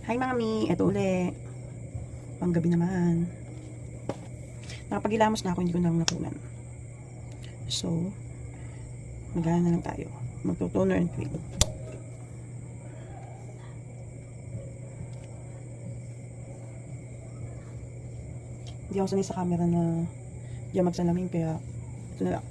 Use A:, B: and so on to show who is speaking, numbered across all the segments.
A: Hi mami, eto uli. Panggabi naman. Nakapagilamos na ako, hindi ko na nakunan. So, magana na lang tayo. Magto-toner and cream. Hindi ako sanay sa camera na diyan magsalamin, kaya ito na lang.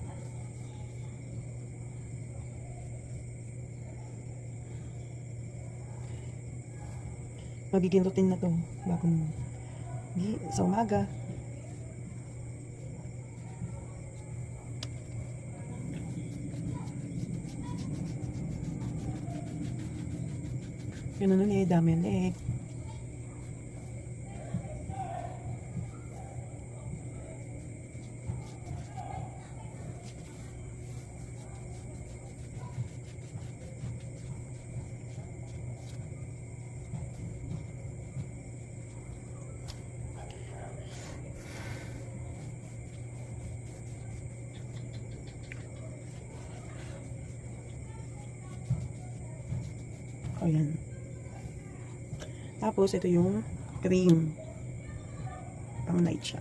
A: Magiging routine na to bagong sa umaga. Yun na ulit, dami ulit. Ayan. Tapos, ito yung cream. Pang night siya.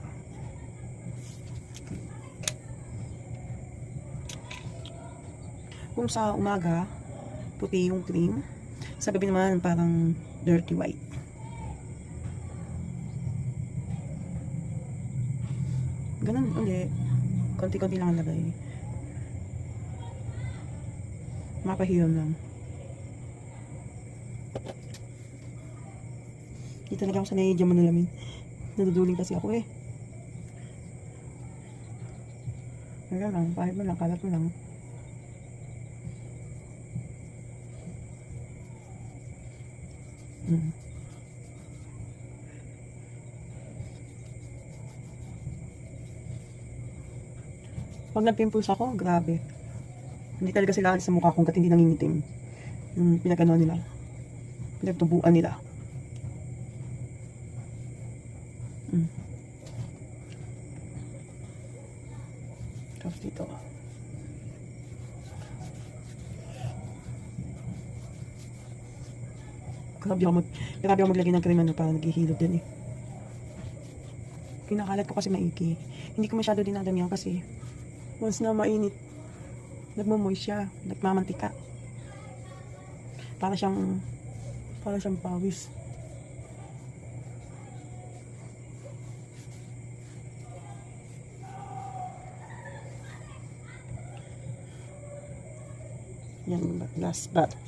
A: Kung sa umaga, puti yung cream. Sa gabi naman, parang dirty white. Ganun ulit. Konti-konti lang lagay. Mapahiram lang. Hindi talaga ako sanay dyan manalamin. Naduduling kasi ako eh. Wala lang, kahit mo lang, kalat mo lang. Pag nag-pimples ako, grabe. Hindi talaga sila alis sa mukha kung kat hindi nangingitim. Yung pinag-ano nila. Pinagtubuan nila. Tapos dito. Grabe ako maglagay ng cream para naghihilod din eh. Kinakalat ko kasi maiki. Hindi ko masyado dinadamihan kasi once na mainit, nagmamoist siya, nagmamantika. Para siyang pawis. Yan, last batch.